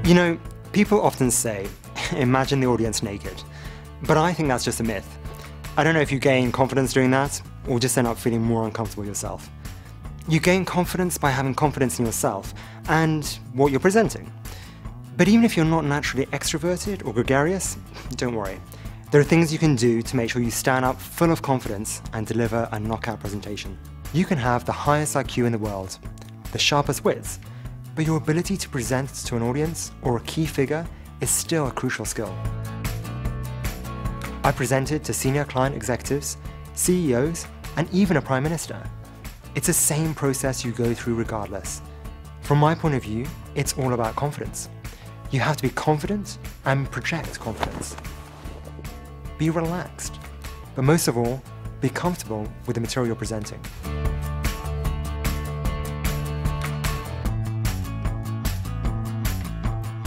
You know, people often say, imagine the audience naked. But I think that's just a myth. I don't know if you gain confidence doing that, or just end up feeling more uncomfortable yourself. You gain confidence by having confidence in yourself and what you're presenting. But even if you're not naturally extroverted or gregarious, don't worry. There are things you can do to make sure you stand up full of confidence and deliver a knockout presentation. You can have the highest IQ in the world, the sharpest wits, but your ability to present to an audience or a key figure is still a crucial skill. I presented to senior client executives, CEOs, and even a Prime Minister. It's the same process you go through regardless. From my point of view, it's all about confidence. You have to be confident and project confidence. Be relaxed, but most of all, be comfortable with the material you're presenting.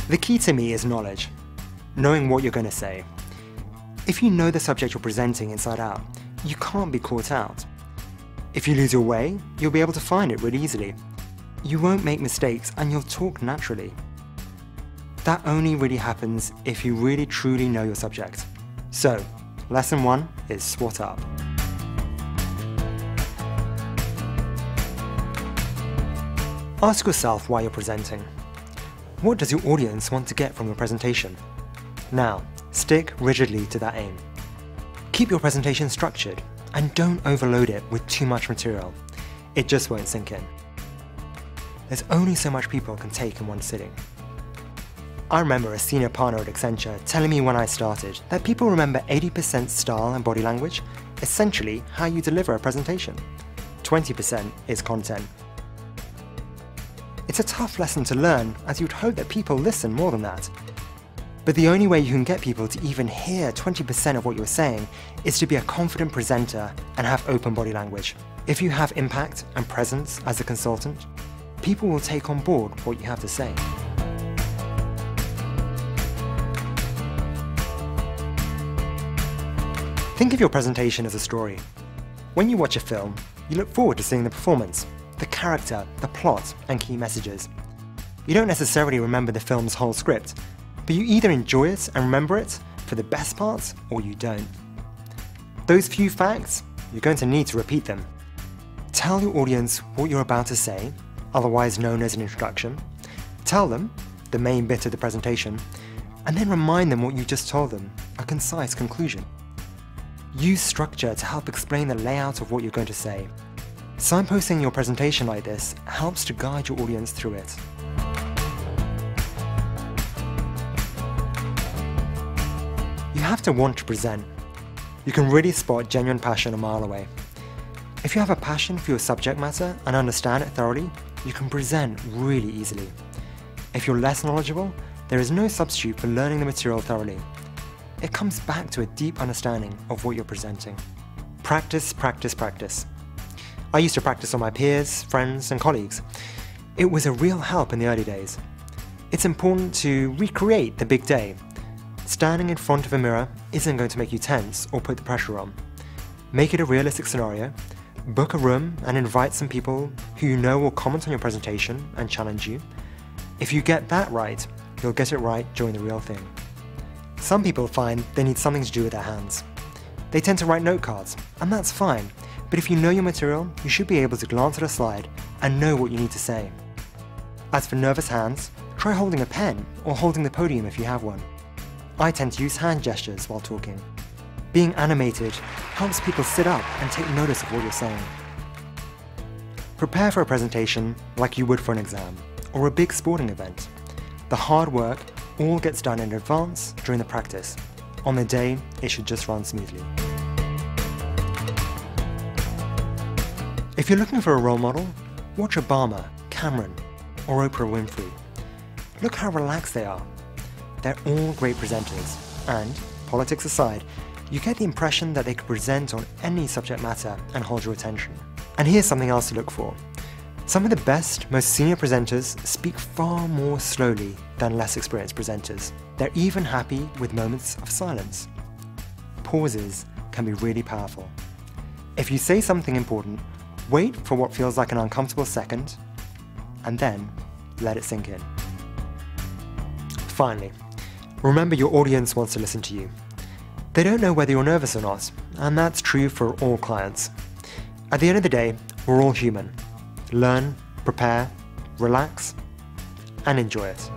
The key to me is knowledge, knowing what you're going to say. If you know the subject you're presenting inside out, you can't be caught out. If you lose your way, you'll be able to find it really easily. You won't make mistakes and you'll talk naturally. That only really happens if you really truly know your subject. So, lesson 1 is SWOT up. Ask yourself why you're presenting. What does your audience want to get from your presentation? Now, stick rigidly to that aim. Keep your presentation structured and don't overload it with too much material. It just won't sink in. There's only so much people can take in one sitting. I remember a senior partner at Accenture telling me when I started that people remember 80% style and body language, essentially how you deliver a presentation. 20% is content. It's a tough lesson to learn, as you'd hope that people listen more than that. But the only way you can get people to even hear 20% of what you're saying is to be a confident presenter and have open body language. If you have impact and presence as a consultant, people will take on board what you have to say. Think of your presentation as a story. When you watch a film, you look forward to seeing the performance, the character, the plot, and key messages. You don't necessarily remember the film's whole script, but you either enjoy it and remember it for the best parts, or you don't. Those few facts, you're going to need to repeat them. Tell your audience what you're about to say, otherwise known as an introduction. Tell them the main bit of the presentation, and then remind them what you just told them, a concise conclusion. Use structure to help explain the layout of what you're going to say. Signposting your presentation like this helps to guide your audience through it. You have to want to present. You can really spot genuine passion a mile away. If you have a passion for your subject matter and understand it thoroughly, you can present really easily. If you're less knowledgeable, there is no substitute for learning the material thoroughly. It comes back to a deep understanding of what you're presenting. Practice, practice, practice. I used to practice on my peers, friends, and colleagues. It was a real help in the early days. It's important to recreate the big day. Standing in front of a mirror isn't going to make you tense or put the pressure on. Make it a realistic scenario, book a room and invite some people who you know will comment on your presentation and challenge you. If you get that right, you'll get it right during the real thing. Some people find they need something to do with their hands. They tend to write note cards, and that's fine, but if you know your material, you should be able to glance at a slide and know what you need to say. As for nervous hands, try holding a pen or holding the podium if you have one. I tend to use hand gestures while talking. Being animated helps people sit up and take notice of what you're saying. Prepare for a presentation like you would for an exam or a big sporting event. The hard work all gets done in advance during the practice. On the day, it should just run smoothly. If you're looking for a role model, watch Obama, Cameron, or Oprah Winfrey. Look how relaxed they are. They're all great presenters, and, politics aside, you get the impression that they could present on any subject matter and hold your attention. And here's something else to look for. Some of the best, most senior presenters speak far more slowly than less experienced presenters. They're even happy with moments of silence. Pauses can be really powerful. If you say something important, wait for what feels like an uncomfortable second, and then let it sink in. finally, remember your audience wants to listen to you. They don't know whether you're nervous or not, and that's true for all clients. At the end of the day, we're all human. Learn, prepare, relax, and enjoy it.